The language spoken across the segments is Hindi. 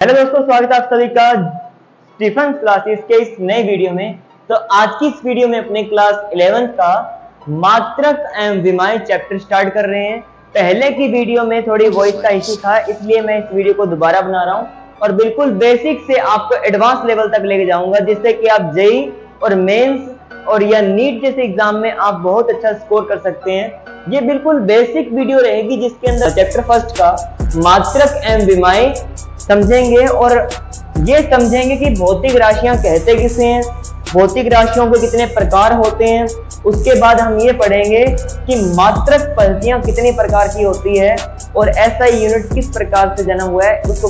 हेलो दोस्तों, स्वागत है आप सभी का स्टीफन क्लासेस के इस नए वीडियो में। तो आज की इस वीडियो में अपने क्लास 11th का मात्रक एवं विमाएं चैप्टर स्टार्ट कर रहे हैं। पहले की वीडियो में थोड़ी वॉइस का इशू था, इसलिए मैं इस वीडियो को दोबारा बना रहा हूं और बिल्कुल बेसिक से आपको एडवांस लेवल तक लेके जाऊंगा, जिससे कि आप जेईई और मेंस और या नीट जैसे एग्जाम में आप बहुत अच्छा स्कोर कर सकते हैं। ये बिल्कुल बेसिक वीडियो रहेगी, जिसके अंदर चैप्टर फर्स्ट का मात्रक एवं विमाएं समझेंगे और ये समझेंगे कि भौतिक राशियां कहते किसे हैं, भौतिक राशियों के कितने प्रकार होते हैं। उसके बाद हम ये पढ़ेंगे कि मात्रक पंक्तियां कितनी प्रकार की होती है और एसआई यूनिट किस प्रकार से जन्म हुआ है, उसको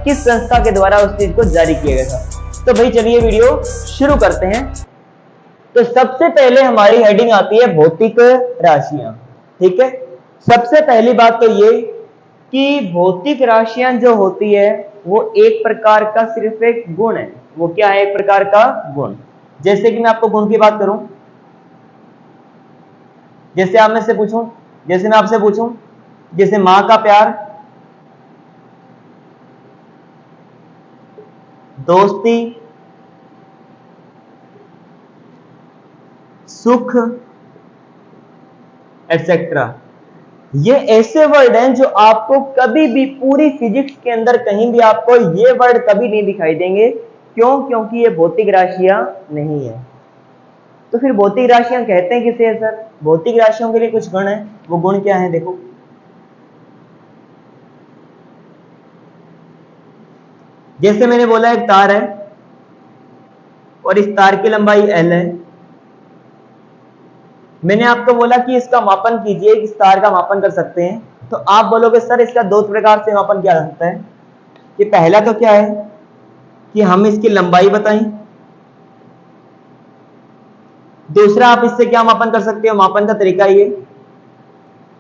किस संस्था के द्वारा उस चीज को जारी किया गया था। तो भाई चलिए वीडियो शुरू करते हैं। तो सबसे पहले हमारी हेडिंग आती है भौतिक राशियां। ठीक है, सबसे पहली बात तो ये कि भौतिक राशियां जो होती है वो एक प्रकार का सिर्फ एक गुण है। वो क्या है? एक प्रकार का गुण। जैसे कि मैं आपको गुण की बात करूं, जैसे आप में से पूछूं, जैसे मैं आपसे पूछूं, जैसे मां का प्यार, दोस्ती, सुख एटसेट्रा, ये ऐसे वर्ड हैं जो आपको कभी भी पूरी फिजिक्स के अंदर कहीं भी आपको ये वर्ड कभी नहीं दिखाई देंगे। क्यों? क्योंकि ये भौतिक राशियां नहीं है। तो फिर भौतिक राशियां कहते हैं किसे है सर? भौतिक राशियों के लिए कुछ गुण है। वो गुण क्या है? देखो, जैसे मैंने बोला एक तार है और इस तार की लंबाई L है। मैंने आपको बोला कि इसका मापन कीजिए, इस तार का मापन कर सकते हैं। तो आप बोलोगे सर इसका दो प्रकार से मापन किया जा सकता है। कि पहला तो क्या है कि हम इसकी लंबाई बताएं, दूसरा आप इससे क्या मापन कर सकते हो, मापन का तरीका ये,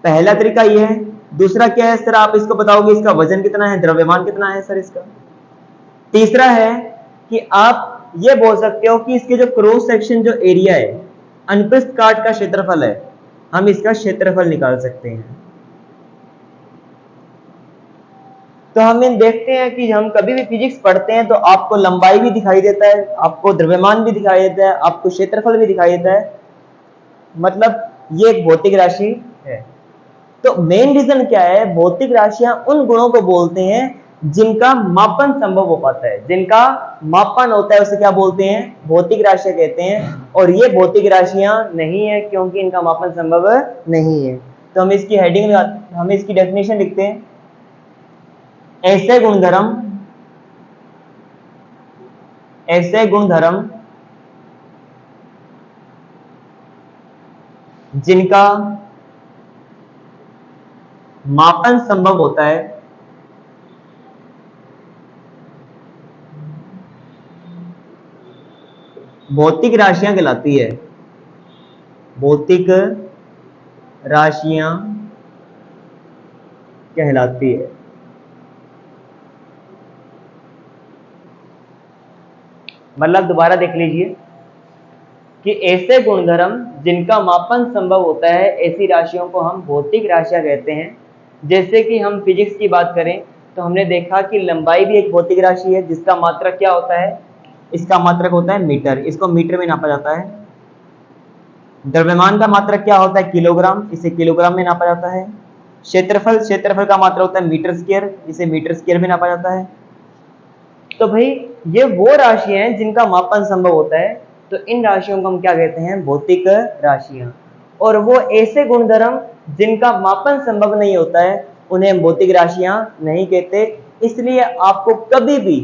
पहला तरीका ये है। दूसरा क्या है सर? आप इसको बताओगे इसका वजन कितना है, द्रव्यमान कितना है सर इसका। तीसरा है कि आप ये बोल सकते हो कि इसके जो क्रॉस सेक्शन जो एरिया है, अनुप्रस्थ काट का क्षेत्रफल है, हम इसका क्षेत्रफल निकाल सकते हैं। तो हम इन देखते हैं कि हम कभी भी फिजिक्स पढ़ते हैं तो आपको लंबाई भी दिखाई देता है, आपको द्रव्यमान भी दिखाई देता है, आपको क्षेत्रफल भी दिखाई देता है। मतलब ये एक भौतिक राशि है। तो मेन रीजन क्या है? भौतिक राशियां उन गुणों को बोलते हैं जिनका मापन संभव हो पाता है। जिनका मापन होता है उसे क्या बोलते हैं? भौतिक राशियां कहते हैं। और ये भौतिक राशियां नहीं है क्योंकि इनका मापन संभव नहीं है। तो हम इसकी हेडिंग में, हम इसकी डेफिनेशन लिखते हैं, ऐसे गुणधर्म जिनका मापन संभव होता है भौतिक राशियां कहलाती है। भौतिक राशियां कहलाती है। मतलब दोबारा देख लीजिए कि ऐसे गुणधर्म जिनका मापन संभव होता है, ऐसी राशियों को हम भौतिक राशियां कहते हैं। जैसे कि हम फिजिक्स की बात करें तो हमने देखा कि लंबाई भी एक भौतिक राशि है, जिसका मात्रक क्या होता है? इसका मात्रक होता है मीटर, इसको मीटर में नापा जाता है। द्रव्यमान का मात्रक क्या होता है? किलोग्राम, इसे किलोग्राम में नापा जाता है। क्षेत्रफल का मात्रक होता है मीटर स्क्वायर, इसे मीटर स्क्वायर में नापा जाता है। तो भाई ये वो राशियां हैं जिनका मापन संभव होता है। तो इन राशियों को हम क्या कहते हैं? भौतिक राशियां। और वो ऐसे गुणधर्म जिनका मापन संभव नहीं होता है, उन्हें हम भौतिक राशियां नहीं कहते। इसलिए आपको कभी भी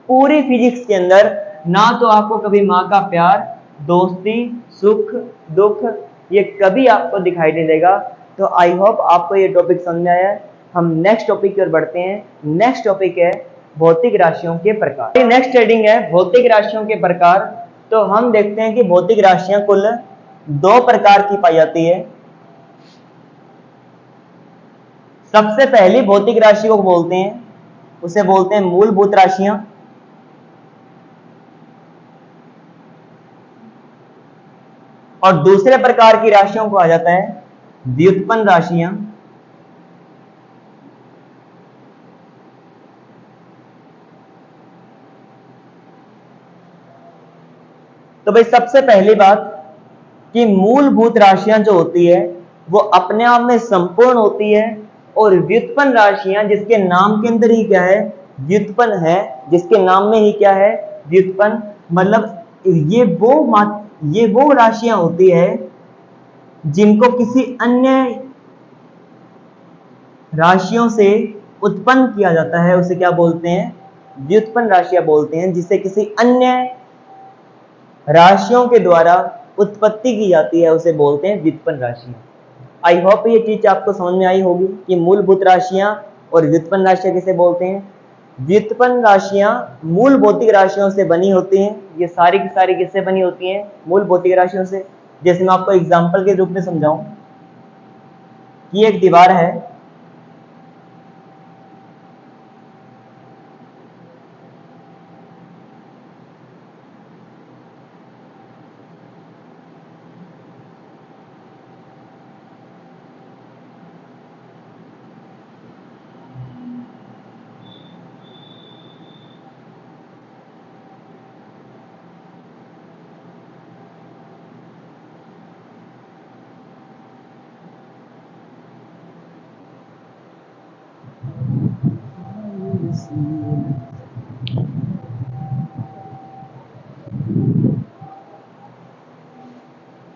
पूरी फिजिक्स के अंदर ना तो आपको कभी माँ का प्यार, दोस्ती, सुख, दुख, ये कभी आपको दिखाई नहीं देगा। तो आई होप आपको ये टॉपिक समझ में आया है। हम नेक्स्ट टॉपिक की ओर बढ़ते हैं। नेक्स्ट टॉपिक है भौतिक राशियों के प्रकार। नेक्स्ट हेडिंग है भौतिक राशियों के प्रकार। तो हम देखते हैं कि भौतिक राशियां कुल दो प्रकार की पाई जाती है। सबसे पहली भौतिक राशि को बोलते हैं, उसे बोलते हैं मूलभूत राशियां। और दूसरे प्रकार की राशियों को आ जाता है व्युत्पन्न राशियां। तो भाई सबसे पहली बात कि मूलभूत राशियां जो होती है वो अपने आप में संपूर्ण होती है, और व्युत्पन्न राशियां जिसके नाम के अंदर ही क्या है, व्युत्पन्न है, जिसके नाम में ही क्या है, व्युत्पन्न, मतलब ये वो राशियां होती है जिनको किसी अन्य राशियों से उत्पन्न किया जाता है, उसे क्या बोलते हैं, व्युत्पन्न राशियां बोलते हैं, जिसे किसी अन्य राशियों के द्वारा उत्पत्ति की जाती है उसे बोलते हैं व्युत्पन्न राशियां। आई होप ये चीज आपको समझ में आई होगी कि मूलभूत राशियां और व्युत्पन्न राशियां किसे बोलते हैं। व्युत्पन्न राशियां मूल भौतिक राशियों से बनी होती हैं। ये सारी की सारी किससे बनी होती हैं, मूल भौतिक राशियों से। जैसे मैं आपको एग्जांपल के रूप में समझाऊं कि एक दीवार है,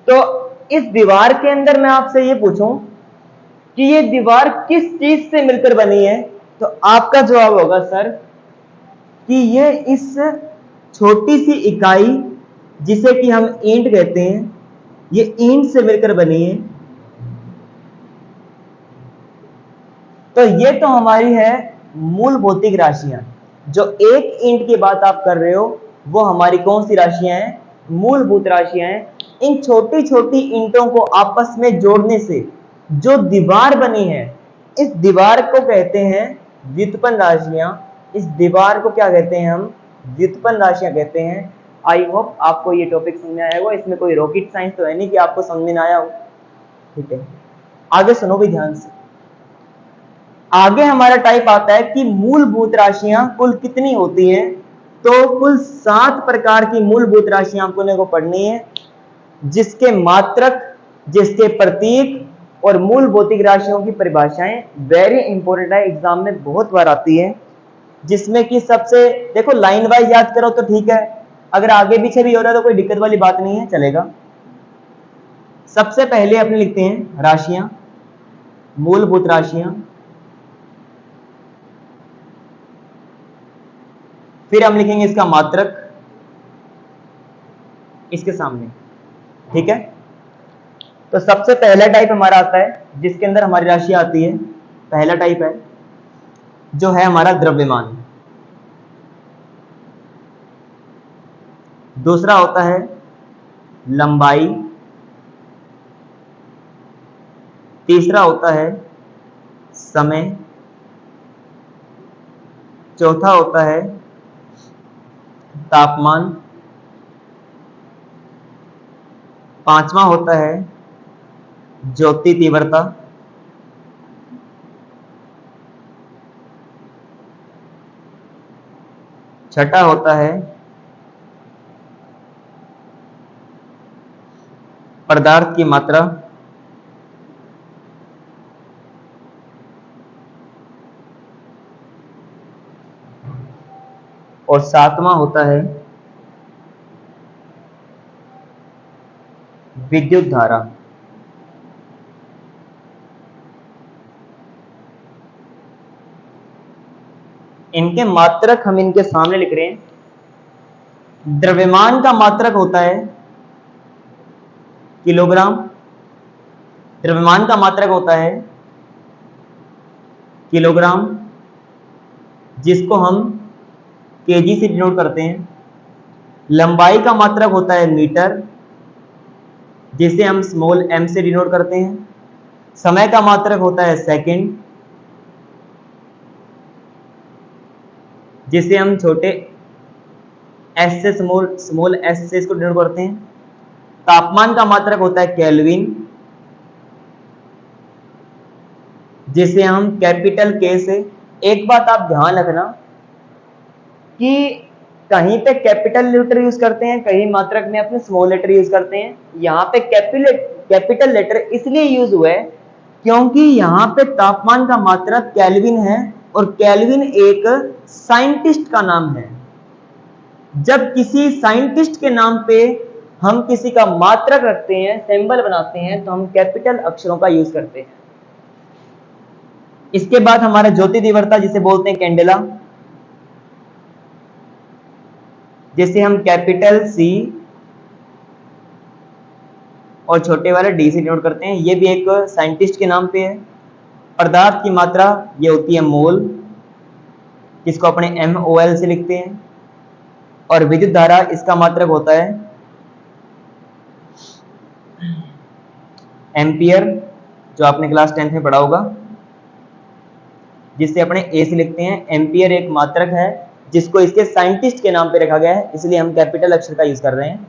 तो इस दीवार के अंदर मैं आपसे ये पूछूं कि ये दीवार किस चीज से मिलकर बनी है, तो आपका जवाब होगा सर कि ये इस छोटी सी इकाई जिसे कि हम ईंट कहते हैं, ये ईंट से मिलकर बनी है। तो ये तो हमारी है मूल भौतिक राशियां। जो एक ईंट की बात आप कर रहे हो वो हमारी कौन सी राशियां हैं, मूलभूत राशियां हैं। इन छोटी छोटी ईंटों को आपस में जोड़ने से जो दीवार बनी है, इस दीवार को कहते हैं व्युत्पन्न राशियां। इस दीवार को क्या कहते हैं हम, व्युत्पन्न राशियां कहते हैं। आई होप आपको ये टॉपिक समझ में आया होगा। इसमें कोई रॉकेट साइंस तो है नहीं कि आपको समझ में ना आया हो। ठीक है, आगे सुनो भी ध्यान से। आगे हमारा टाइप आता है कि मूलभूत राशियां कुल कितनी होती हैं। तो कुल 7 प्रकार की मूलभूत राशियां आपको पढ़नी है, जिसके मात्रक, जिसके प्रतीक और मूल भौतिक राशियों की परिभाषाएं वेरी इंपॉर्टेंट है, एग्जाम में बहुत बार आती है। जिसमें कि सबसे देखो लाइन वाइज याद करो तो ठीक है, अगर आगे पीछे भी हो रहा है तो कोई दिक्कत वाली बात नहीं है, चलेगा। सबसे पहले अपने लिखते हैं राशियां, मूलभूत राशियां, फिर हम लिखेंगे इसका मात्रक इसके सामने। ठीक है, तो सबसे पहला टाइप हमारा आता है जिसके अंदर हमारी राशि आती है, पहला टाइप है जो है हमारा द्रव्यमान। दूसरा होता है लंबाई। तीसरा होता है समय। चौथा होता है तापमान। पांचवा होता है ज्योति तीव्रता। छठा होता है पदार्थ की मात्रा। और सातवां होता है विद्युत धारा। इनके मात्रक हम इनके सामने लिख रहे हैं। द्रव्यमान का मात्रक होता है किलोग्राम। द्रव्यमान का मात्रक होता है किलोग्राम, जिसको हम केजी से डिनोट करते हैं। लंबाई का मात्रक होता है मीटर, जिसे हम स्मॉल m से डिनोट करते हैं। समय का मात्रक होता है सेकंड, जिसे हम छोटे s से स्मॉल s से इसको डिनोट करते हैं। तापमान का मात्रक होता है केल्विन, जिसे हम कैपिटल K से। एक बात आप ध्यान रखना कि कहीं पे कैपिटल लेटर यूज करते हैं, कहीं मात्रक में अपने स्मॉल लेटर यूज करते हैं। यहाँ पे कैपिटल लेटर इसलिए यूज हुआ है क्योंकि यहाँ पे तापमान का मात्रक केल्विन है और केल्विन एक साइंटिस्ट का नाम है। जब किसी साइंटिस्ट के नाम पे हम किसी का मात्रक रखते हैं, सिंबल बनाते हैं, तो हम कैपिटल अक्षरों का यूज करते हैं। इसके बाद हमारा ज्योति दिवर्ता जिसे बोलते हैं कैंडेला, जिसे हम कैपिटल सी और छोटे वाले डी से डिनोट करते हैं। ये भी एक साइंटिस्ट के नाम पे है। पदार्थ की मात्रा ये होती है मोल, जिसको अपने MOL से लिखते हैं। और विद्युत धारा इसका मात्रक होता है एम्पियर, जो आपने क्लास 10th में पढ़ा होगा, जिससे अपने A से लिखते हैं। एम्पियर एक मात्रक है जिसको इसके साइंटिस्ट के नाम पे रखा गया है, इसलिए हम कैपिटल अक्षर का यूज कर रहे हैं।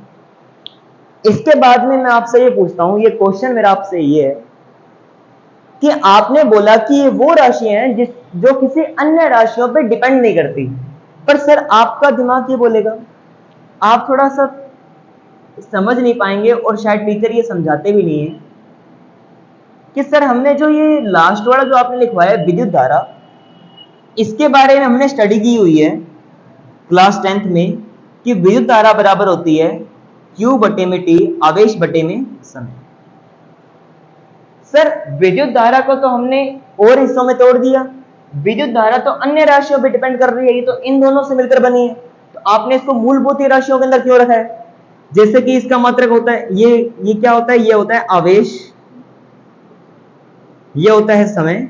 इसके बाद में मैं आपसे ये पूछता हूं, ये क्वेश्चन मेरा आपसे ये है कि आपने बोला कि ये वो राशि है जो किसी अन्य राशियों पे डिपेंड नहीं करती, पर सर आपका दिमाग ये बोलेगा, आप थोड़ा सा समझ नहीं पाएंगे और शायद टीचर ये समझाते भी नहीं है कि सर हमने जो ये लास्ट वाला जो आपने लिखवाया है विद्युत धारा, इसके बारे में हमने स्टडी की हुई है क्लास 10th में कि विद्युत धारा बराबर होती है Q बटे में T, आवेश बटे में समय। सर विद्युत धारा को तो हमने और हिस्सों में तोड़ दिया, विद्युत धारा तो अन्य राशियों पे डिपेंड कर रही है, ये तो इन दोनों से मिलकर बनी है, तो आपने इसको मूलभूत राशियों के अंदर क्यों रखा है? जैसे कि इसका मात्रक होता है ये क्या होता है? ये होता है आवेश, ये होता है समय।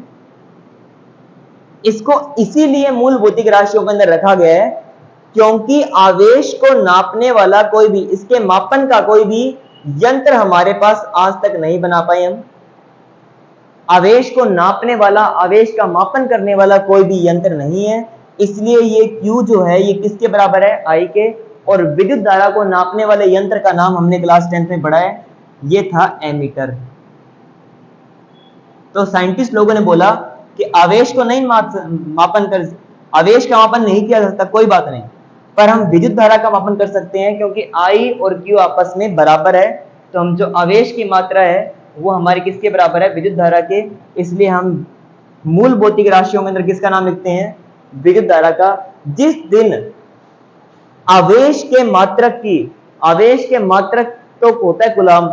इसको इसीलिए मूल भौतिक राशियों के अंदर रखा गया है क्योंकि आवेश को नापने वाला कोई भी, इसके मापन का कोई भी यंत्र हमारे पास आज तक नहीं बना पाए हम। आवेश को नापने वाला, आवेश का मापन करने वाला कोई भी यंत्र नहीं है, इसलिए ये Q जो है ये किसके बराबर है? I के। और विद्युत धारा को नापने वाले यंत्र का नाम हमने क्लास 10th में पढ़ा है, ये था एमीटर। तो साइंटिस्ट लोगों ने बोला कि आवेश को नहीं मापन कर, आवेश का मापन नहीं किया जा सकता, कोई बात नहीं, पर हम विद्युत धारा का मापन कर सकते हैं क्योंकि I और Q आपस में बराबर है। तो हम जो आवेश की मात्रा है वो हमारे किसके बराबर है? विद्युत धारा के। इसलिए हम मूल भौतिक राशियों के अंदर किसका नाम लिखते हैं? विद्युत धारा का। जिस दिन आवेश के मात्रक की, आवेश के मात्रक तो होता है कूलम,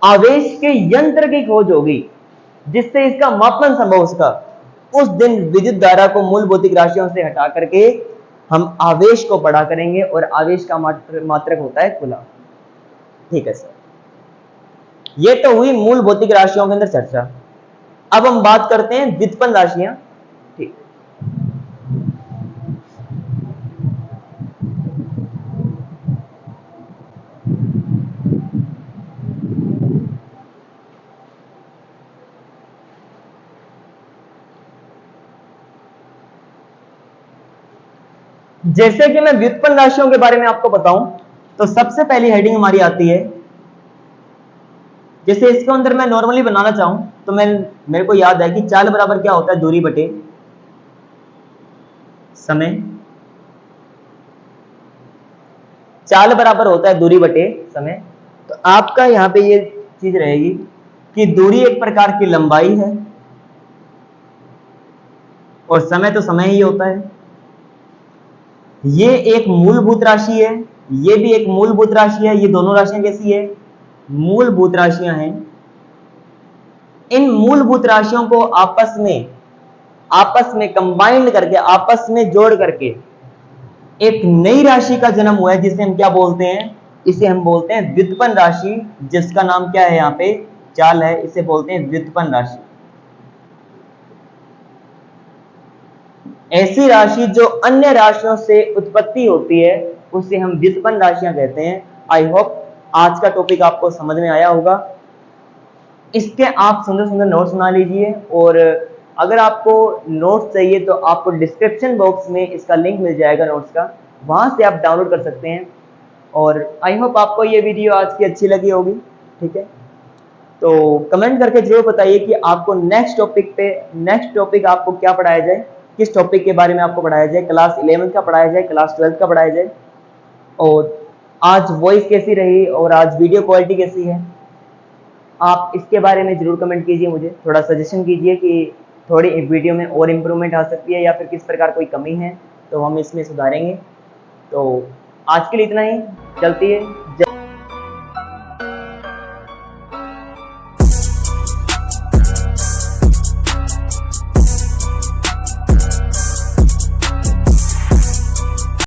आवेश के यंत्र की खोज होगी जिससे इसका मापन संभव उसका, उस दिन विद्युत धारा को मूल भौतिक राशियों से हटा करके हम आवेश को पढ़ा करेंगे और आवेश का मात्रक होता है कूलम। ठीक है सर, ये तो हुई मूल भौतिक राशियों के अंदर चर्चा। अब हम बात करते हैं व्युत्पन्न राशियां। ठीक, जैसे कि मैं व्युत्पन्न राशियों के बारे में आपको बताऊं तो सबसे पहली हेडिंग हमारी आती है, जैसे इसके अंदर मैं नॉर्मली बनाना चाहूं तो मेरे को याद है कि चाल बराबर क्या होता है? दूरी बटे समय। चाल बराबर होता है दूरी बटे समय। तो आपका यहां पे ये चीज रहेगी कि दूरी एक प्रकार की लंबाई है और समय तो समय ही होता है। ये एक मूलभूत राशि है, ये भी एक मूलभूत राशि है। ये दोनों राशियां कैसी है? मूलभूत राशियां हैं। इन मूलभूत राशियों को आपस में कंबाइंड करके, आपस में जोड़ करके एक नई राशि का जन्म हुआ है जिसे हम क्या बोलते हैं? इसे हम बोलते हैं व्युत्पन्न राशि, जिसका नाम क्या है? यहाँ पे चाल है, इसे बोलते हैं व्युत्पन्न राशि। ऐसी राशि जो अन्य राशियों से उत्पत्ति होती है उसे हम व्युत्पन्न राशियां कहते हैं। आई होप आज का टॉपिक आपको समझ में आया होगा। इसके आप सुंदर सुंदर नोट्स बना लीजिए और अगर आपको नोट्स चाहिए तो आपको डिस्क्रिप्शन बॉक्स में इसका लिंक मिल जाएगा नोट्स का, वहां से आप डाउनलोड कर सकते हैं। और आई होप आपको ये वीडियो आज की अच्छी लगी होगी। ठीक है, तो कमेंट करके जरूर बताइए कि आपको नेक्स्ट टॉपिक आपको क्या पढ़ाया जाए, किस टॉपिक के बारे में आपको पढ़ाया जाए, क्लास 11th का पढ़ाया जाए, क्लास 12th का पढ़ाया जाए। और आज वॉइस कैसी रही और आज वीडियो क्वालिटी कैसी है, आप इसके बारे में ज़रूर कमेंट कीजिए। मुझे थोड़ा सजेशन कीजिए कि थोड़ी वीडियो में और इम्प्रूवमेंट आ सकती है या फिर किस प्रकार कोई कमी है तो हम इसमें सुधारेंगे। तो आज के लिए इतना ही, चलती है।